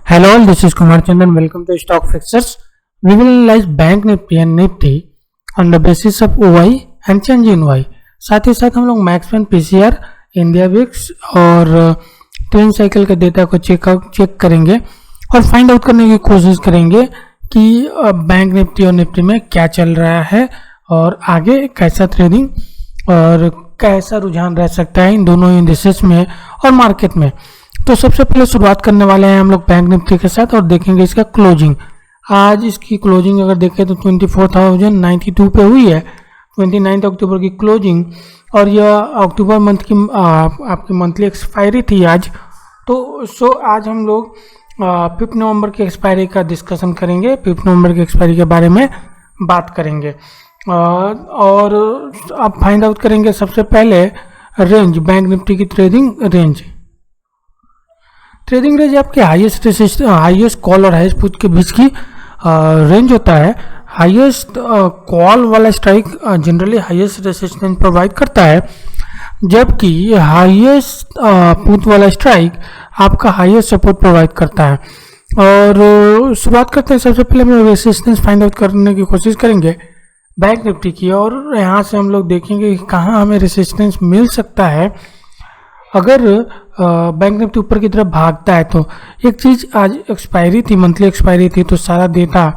Hello all, this is Kumar Chandan. Welcome to Stock Fixers. We will analyze Bank Nifty and Nifty on the basis of OI and change in OI. साथ ही साथ हम लोग मैक्समैन PCR, India VIX और train cycle का data को check करेंगे और find out करने की कोशिश करेंगे कि बैंक निफ्टी और निफ्टी में क्या चल रहा है और आगे कैसा ट्रेडिंग और कैसा रुझान रह सकता है इन दोनों इंडिसेस में और मार्केट में। तो सबसे पहले शुरुआत करने वाले हैं हम लोग बैंक निफ्टी के साथ और देखेंगे इसका क्लोजिंग। आज इसकी क्लोजिंग अगर देखें तो 24,092 पे हुई है, 29 अक्टूबर की क्लोजिंग, और यह अक्टूबर मंथ की आपकी मंथली एक्सपायरी थी आज। तो आज हम लोग 5 नवंबर की एक्सपायरी का डिस्कशन करेंगे, 5 नवंबर की एक्सपायरी के बारे में बात करेंगे और अब फाइंड आउट करेंगे सबसे पहले रेंज, बैंक निफ्टी की ट्रेडिंग रेंज आपके हाईएस्ट कॉल और हाईएस्ट पुट के बीच की रेंज होता है। हाईएस्ट कॉल वाला strike generally highest resistance provide करता है, जबकि हाईएस्ट पुट वाला स्ट्राइक आपका हाईएस्ट सपोर्ट प्रोवाइड करता है। और शुरुआत करते हैं, सबसे पहले हम रेजिस्टेंस फाइंड आउट करने की कोशिश करेंगे बैंक निफ्टी की, और यहाँ से हम लोग देखेंगे कि कहाँ हमें रेजिस्टेंस मिल सकता है अगर बैंक निफ्टी ऊपर की तरफ भागता है। तो एक चीज़, आज एक्सपायरी थी, मंथली एक्सपायरी थी, तो सारा डेटा,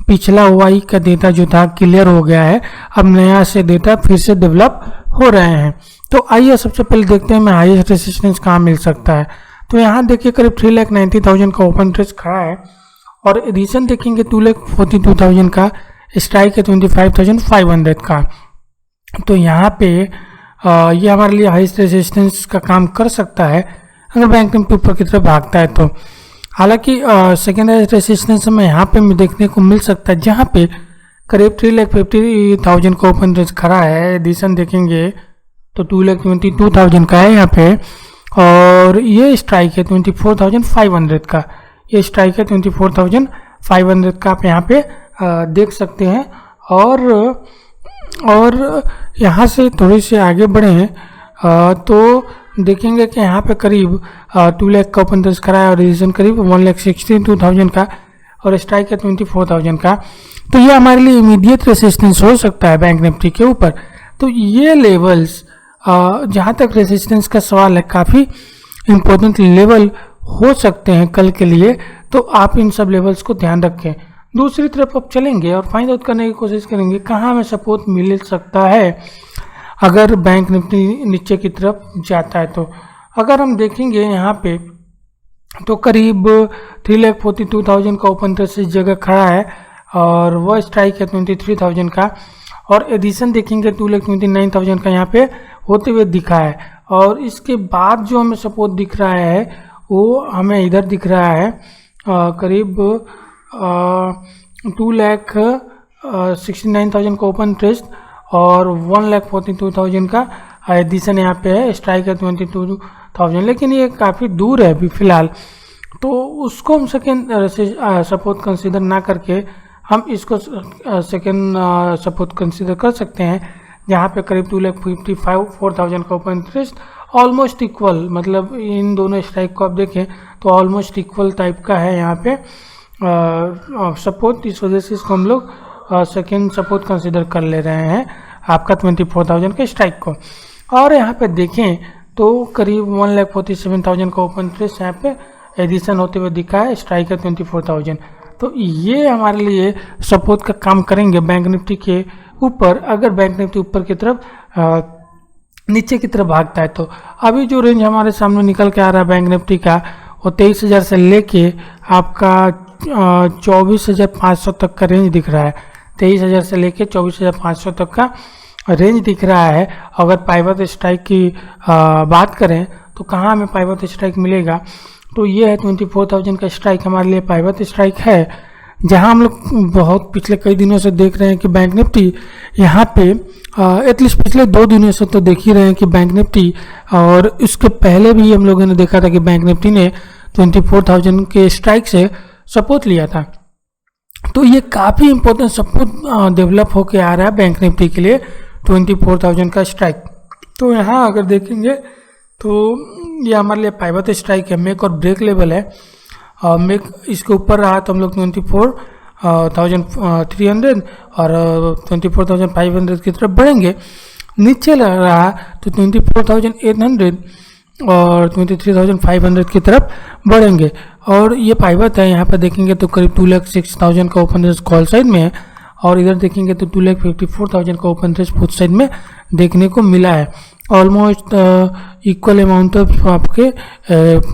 पिछला ओआई का डेटा जो था क्लियर हो गया है। अब नया से डेटा फिर से डेवलप हो रहे हैं। तो आइए सबसे पहले देखते हैं हमें हाईएस्ट रेजिस्टेंस कहाँ मिल सकता है। तो यहाँ देखिए करीब 3,90,000 का ओपन इंटरेस्ट खड़ा है और एडिशन देखेंगे 2,42,000 का, स्ट्राइक है 25,500 का। तो यहाँ पे ये हमारे लिए हाईएस्ट रेजिस्टेंस का काम कर सकता है अगर बैंक निफ्टी ऊपर की तरफ भागता है। तो हालांकि सेकेंड हाईएस्ट रेजिस्टेंस हमें यहाँ पे देखने को मिल सकता है, जहाँ पे करीब 3,50,000 का ओपन इंटरेस्ट खड़ा है। एडिशन देखेंगे तो 2,22,000 का है यहाँ पे, और ये स्ट्राइक है 24,500 का। ये स्ट्राइक है 24,500 का, आप यहाँ पे देख सकते हैं। और यहाँ से थोड़ी सी आगे बढ़े हैं तो देखेंगे कि यहाँ पे करीब 2 लाख का ओपन इंटरेस्ट खड़ा है और एडिशन करीब 1,62,000 का और स्ट्राइक है 24,000 का। तो ये हमारे लिए इमीडिएट रेजिस्टेंस हो सकता है बैंक निफ्टी के ऊपर। तो ये लेवल्स, जहाँ तक रेजिस्टेंस का सवाल है, काफ़ी इम्पोर्टेंट लेवल हो सकते हैं कल के लिए। तो आप इन सब लेवल्स को ध्यान रखें। दूसरी तरफ अब चलेंगे और फाइंड आउट करने की कोशिश करेंगे कहाँ हमें सपोर्ट मिल सकता है अगर बैंक निफ्टी नीचे की तरफ जाता है। तो अगर हम देखेंगे यहाँ पे तो करीब 3,42,000 का ओपन इंटरेस्ट इस जगह खड़ा है और वह स्ट्राइक है 23,000 का, और एडिशन देखेंगे 2,29,000 का यहाँ पे होते हुए दिखा है। और इसके बाद जो हमें सपोर्ट दिख रहा है वो हमें इधर दिख रहा है करीब 2,69,000 का ओपन इंटरेस्ट और 1,42,000 का एडिशन यहाँ पे है, स्ट्राइक है 22,000, लेकिन ये काफ़ी दूर है अभी फ़िलहाल। तो उसको हम सेकेंड सपोर्ट कंसीडर ना करके हम इसको सेकेंड सपोर्ट कंसीडर कर सकते हैं, जहाँ पे करीब 2,54,000 का ओपन इंटरेस्ट ऑलमोस्ट इक्वल, मतलब इन दोनों स्ट्राइक को आप देखें तो ऑलमोस्ट इक्वल टाइप का है यहाँ पे सपोर्ट। इस वजह से इसको हम लोग सेकेंड सपोर्ट कंसीडर कर ले रहे हैं आपका 24,000 के स्ट्राइक को। और यहाँ पे देखें तो करीब 1,47,000 का ओपन इंटरेस्ट यहाँ पे एडिशन होते हुए दिखा है, स्ट्राइक है 24,000। तो ये हमारे लिए सपोर्ट का काम करेंगे बैंक निफ्टी के ऊपर अगर बैंक निफ्टी ऊपर की तरफ नीचे की तरफ भागता है। तो अभी जो रेंज हमारे सामने निकल के आ रहा है बैंक निफ्टी का, वो 23,000 से लेके आपका 24,500 तक का रेंज दिख रहा है। 23,000 से लेके 24,500 तक का रेंज दिख रहा है। अगर पाइवट स्ट्राइक की बात करें तो कहाँ हमें पाइवट स्ट्राइक मिलेगा, तो ये है 24,000 का स्ट्राइक हमारे लिए पाइवट स्ट्राइक है, जहाँ हम लोग बहुत पिछले कई दिनों से देख रहे हैं कि बैंक निफ्टी यहाँ पे एटलीस्ट पिछले 2 दिनों से तो देख ही रहे हैं कि बैंक निफ्टी, और उसके पहले भी हम लोगों ने देखा था कि बैंक निफ्टी ने 24,000 के स्ट्राइक से सपोर्ट लिया था। तो ये काफ़ी इंपॉर्टेंट सपोर्ट डेवलप होके आ रहा है बैंक निफ्टी के लिए, 24,000 का स्ट्राइक। तो यहाँ अगर देखेंगे तो ये हमारे लिए पाइवट स्ट्राइक है, मेक और ब्रेक लेवल है। मेक इसके ऊपर रहा तो हम लोग 24,300 और 24,500 की तरफ बढ़ेंगे। नीचे लग रहा तो 24,800 और 23,500 की तरफ बढ़ेंगे। और ये पाइवत है, यहाँ पर देखेंगे तो करीब 2,06,000 का ओपन इंटरेस्ट कॉल साइड में है और इधर देखेंगे तो 2,54,000 का ओपन इंटरेस्ट पुट साइड में देखने को मिला है। ऑलमोस्ट इक्वल अमाउंट ऑफ आपके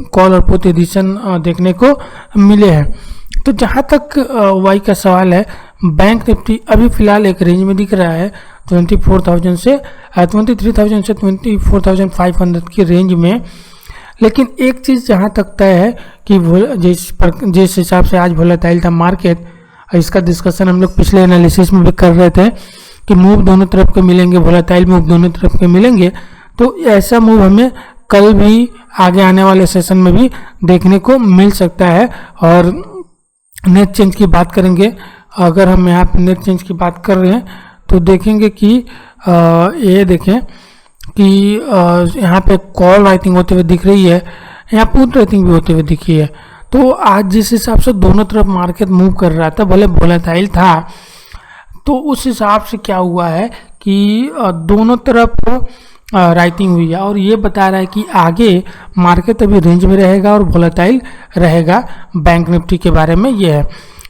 कॉल और पुट एडिशन देखने को मिले हैं। तो जहाँ तक वाई का सवाल है, बैंक निफ्टी अभी फिलहाल एक रेंज में दिख रहा है 23,000 से 24,500 की रेंज में। लेकिन एक चीज़ जहाँ तक तय है कि जिस हिसाब से आज वोलेटाइल था मार्केट, इसका डिस्कशन हम लोग पिछले एनालिसिस में भी कर रहे थे कि मूव दोनों तरफ के मिलेंगे, वोलेटाइल मूव दोनों तरफ के मिलेंगे। तो ऐसा मूव हमें कल भी आगे आने वाले सेशन में भी देखने को मिल सकता है। और नेट चेंज की बात करेंगे, अगर हम यहाँ पे नेट चेंज की बात कर रहे हैं तो देखेंगे कि ये देखें कि यहाँ पे कॉल राइटिंग होते हुए दिख रही है, यहाँ पुट राइटिंग भी होते हुए दिखी है। तो आज जिस हिसाब से दोनों तरफ मार्केट मूव कर रहा था, भले वोलेटाइल था, तो उस हिसाब से क्या हुआ है कि दोनों तरफ राइटिंग हुई है और ये बता रहा है कि आगे मार्केट अभी रेंज में रहेगा और वोलेटाइल रहेगा। बैंक निफ्टी के बारे में ये है।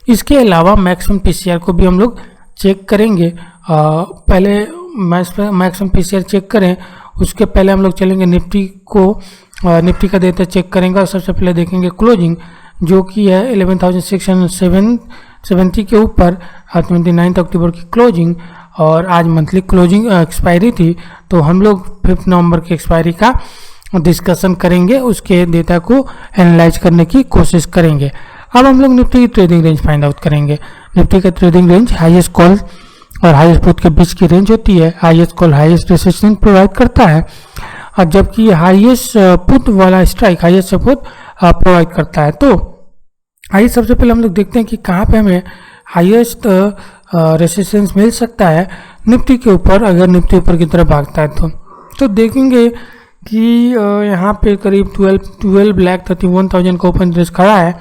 इसके अलावा मैक्सिमम पीसीआर को भी हम लोग चेक करेंगे। पहले मैक्सिमम पीसीआर चेक करें, उसके पहले हम लोग चलेंगे निफ्टी को, निफ्टी का डेटा चेक करेंगे और सबसे पहले देखेंगे क्लोजिंग, जो कि है 11,670 के ऊपर 29 अक्टूबर की क्लोजिंग। और आज मंथली क्लोजिंग एक्सपायरी थी, तो हम लोग 5 नवंबर की एक्सपायरी का डिस्कशन करेंगे, उसके डेटा को एनालाइज करने की कोशिश करेंगे। अब हम लोग निफ्टी की ट्रेडिंग रेंज फाइंड आउट करेंगे। निफ्टी का ट्रेडिंग रेंज हाईएस्ट कॉल और हाईएस्ट पुट के बीच की रेंज होती है। Highest call highest resistance provide करता है और जबकि हाईएस्ट पुट वाला स्ट्राइक हाईएस्ट सपोर्ट प्रोवाइड करता है। तो आइए सबसे पहले हम लोग देखते हैं कि कहाँ पे हमें हाईएस्ट रेजिस्टेंस मिल सकता है निफ्टी के ऊपर, अगर निफ्टी ऊपर की तरफ भागता है तो देखेंगे कि यहाँ पे करीब 12,31,000 का ओपन इंटरेस्ट खड़ा है।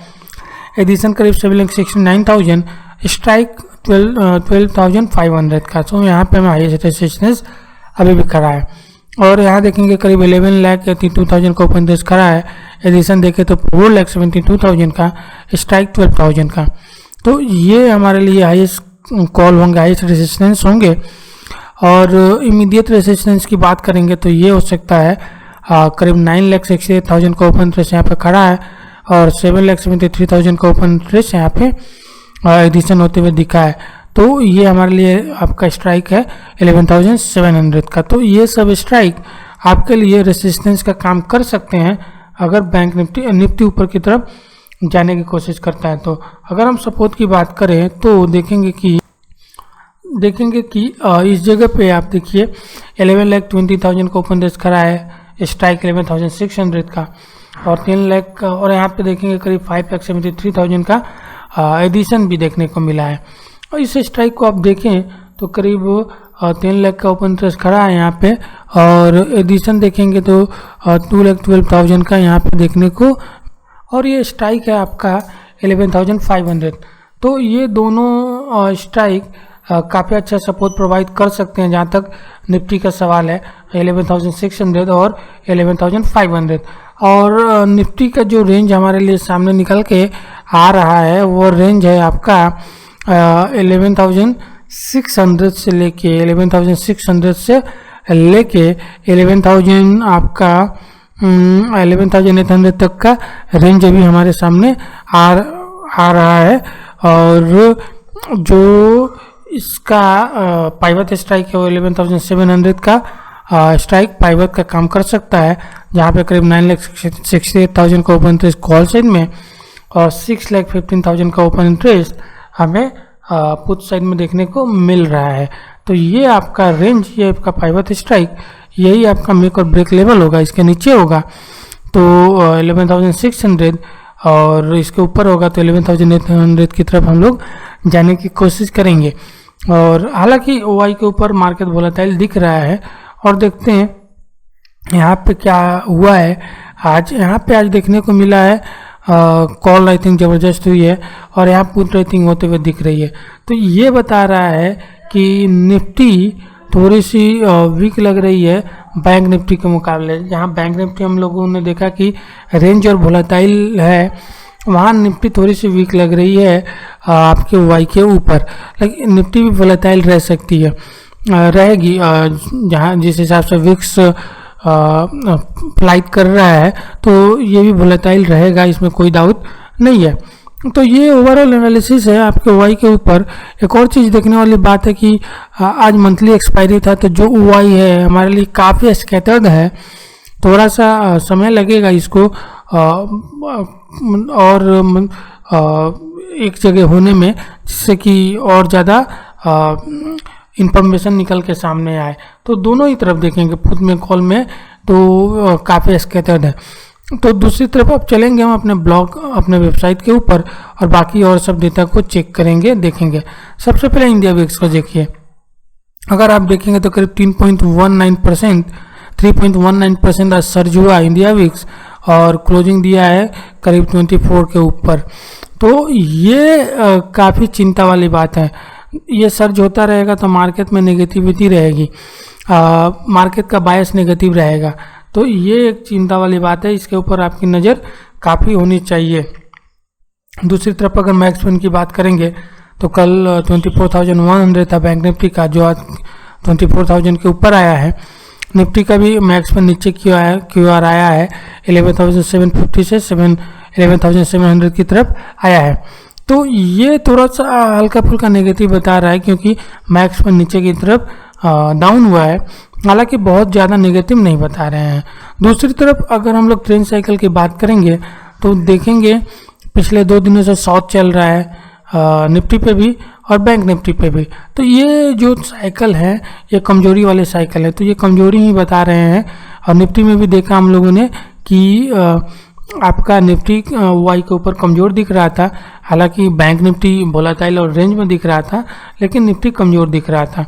एडिशन करीब 7,69,000, स्ट्राइक 12,500 का। तो यहाँ पे हमें हाईएस्ट रेजिस्टेंस अभी भी खड़ा है। और यहाँ देखेंगे करीब 11,82,000 का ओपन इंटरेस्ट खड़ा है। एडिशन देखें तो 4,72,000 का, स्ट्राइक 12,000 का। तो ये हमारे लिए हाईएस्ट कॉल होंगे, हाईएस्ट रेजिस्टेंस होंगे। और इमीडिएट रेजिस्टेंस की बात करेंगे तो ये हो सकता है करीब 9,68,000 का ओपन इंटरेस्ट यहाँ पे खड़ा है और 7,73,000 का ओपन इंटरेस्ट यहाँ पे एडिशन होते हुए दिखा है। तो ये हमारे लिए आपका स्ट्राइक है 11,700 का। तो ये सब स्ट्राइक आपके लिए रेजिस्टेंस का काम कर सकते हैं अगर बैंक निफ्टी ऊपर की तरफ जाने की कोशिश करता है। तो अगर हम सपोर्ट की बात करें तो देखेंगे कि इस जगह पे आप देखिए 11,20,000 का ओपन इंटरेस्ट खड़ा है, स्ट्राइक 11,600 का और 3 लाख का। और यहाँ पे देखेंगे करीब 5,73,000 का एडिशन भी देखने को मिला है। और इस स्ट्राइक को आप देखें तो करीब 3 लाख का ओपन इंटरेस्ट खड़ा है यहाँ पे और एडिशन देखेंगे तो 2,12,000 का यहाँ पे देखने को। और ये स्ट्राइक है आपका 11,500। तो ये दोनों स्ट्राइक काफ़ी अच्छा सपोर्ट प्रोवाइड कर सकते हैं जहाँ तक निफ्टी का सवाल है, 11,600 और 11,500। और निफ्टी का जो रेंज हमारे लिए सामने निकल के आ रहा है वो रेंज है आपका 11,600 से लेके 11,000 आपका 11,800 तक का रेंज अभी हमारे सामने आ रहा है। और जो इसका पाइवट स्ट्राइक है वो 11,700 का स्ट्राइक पाइवट का काम कर सकता है, जहाँ पे करीब 9,68,000 का ओपन इंटरेस्ट कॉल साइड में और 6,15,000 का ओपन इंटरेस्ट हमें पुट साइड में देखने को मिल रहा है। तो ये आपका रेंज, ये आपका पाइवट स्ट्राइक, यही आपका मेक और ब्रेक लेवल होगा। इसके नीचे होगा तो 11,600 और इसके ऊपर होगा तो 11,800 की तरफ हम लोग जाने की कोशिश करेंगे। और हालांकि ओआई के ऊपर मार्केट वोलेटाइल दिख रहा है और देखते हैं यहाँ पे क्या हुआ है। आज यहाँ पे देखने को मिला है कॉल आई थिंक ज़बरदस्त हुई है और यहाँ पुट रेटिंग होते हुए दिख रही है। तो ये बता रहा है कि निफ्टी थोड़ी सी वीक लग रही है बैंक निफ्टी के मुकाबले। जहाँ बैंक निफ्टी हम लोगों ने देखा कि रेंज और वोलेटाइल है, वहाँ निफ्टी थोड़ी सी वीक लग रही है आपके वाई के ऊपर। लेकिन निफ्टी भी वोलेटाइल रह सकती है, रहेगी, जहाँ जिस हिसाब से विक्स फ्लाइट कर रहा है तो ये भी वोलेटाइल रहेगा, इसमें कोई डाउट नहीं है। तो ये ओवरऑल एनालिसिस है आपके वाई के ऊपर। एक और चीज़ देखने वाली बात है कि आज मंथली एक्सपायरी था, तो जो वाई है हमारे लिए काफ़ी स्कैटर्ड है, थोड़ा सा समय लगेगा इसको और एक जगह होने में, जिससे कि और ज़्यादा इंफॉर्मेशन निकल के सामने आए। तो दोनों ही तरफ देखेंगे, पुट में कॉल में तो काफ़ी स्कैटर्ड है। तो दूसरी तरफ अब चलेंगे हम अपने ब्लॉग, अपने वेबसाइट के ऊपर और बाकी और सब डेटा को चेक करेंगे, देखेंगे। सबसे पहले इंडिया विक्स को देखिए। अगर आप देखेंगे तो करीब 3.19% आज सर्ज हुआ इंडिया विक्स और क्लोजिंग दिया है करीब 24 के ऊपर। तो ये काफ़ी चिंता वाली बात है। ये सर्ज होता रहेगा तो मार्केट में नेगेटिविटी रहेगी, मार्केट का बायस नेगेटिव रहेगा। तो ये एक चिंता वाली बात है, इसके ऊपर आपकी नज़र काफ़ी होनी चाहिए। दूसरी तरफ अगर मैक्स वन की बात करेंगे तो कल 24,100 था बैंक निफ्टी का, जो आज 24,000 के ऊपर आया है। निफ्टी का भी मैक्स वन नीचे क्यू आर आया है 11,750 से 11,700 की तरफ आया है। तो ये थोड़ा सा हल्का फुल्का नेगेटिव बता रहा है, क्योंकि मैक्स वन नीचे की तरफ डाउन हुआ है, हालांकि बहुत ज़्यादा नेगेटिव नहीं बता रहे हैं। दूसरी तरफ अगर हम लोग ट्रेंड साइकिल की बात करेंगे तो देखेंगे पिछले 2 दिनों से शॉर्ट चल रहा है निफ्टी पे भी और बैंक निफ्टी पे भी। तो ये जो साइकिल है ये कमजोरी वाले साइकिल है, तो ये कमजोरी ही बता रहे हैं। और निफ्टी में भी देखा हम लोगों ने कि आपका निफ्टी वाई के ऊपर कमज़ोर दिख रहा था, हालांकि बैंक निफ्टी वोलेटाइल और रेंज में दिख रहा था, लेकिन निफ्टी कमज़ोर दिख रहा था।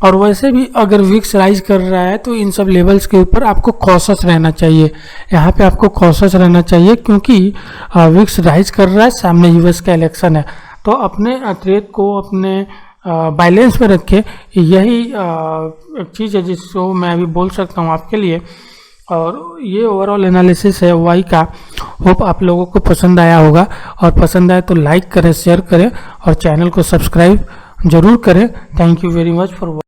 और वैसे भी अगर विक्स राइज कर रहा है तो इन सब लेवल्स के ऊपर आपको कॉशस रहना चाहिए। यहाँ पे आपको कॉशस रहना चाहिए, क्योंकि विक्स राइज कर रहा है, सामने यूएस का इलेक्शन है। तो अपने ट्रेड को अपने बैलेंस में रखें, यही एक चीज़ है जिसको मैं अभी बोल सकता हूँ आपके लिए। और ये ओवरऑल एनालिसिस है वाई का। होप आप लोगों को पसंद आया होगा, और पसंद आए तो लाइक करें, शेयर करें और चैनल को सब्सक्राइब जरूर करें। Thank you very much for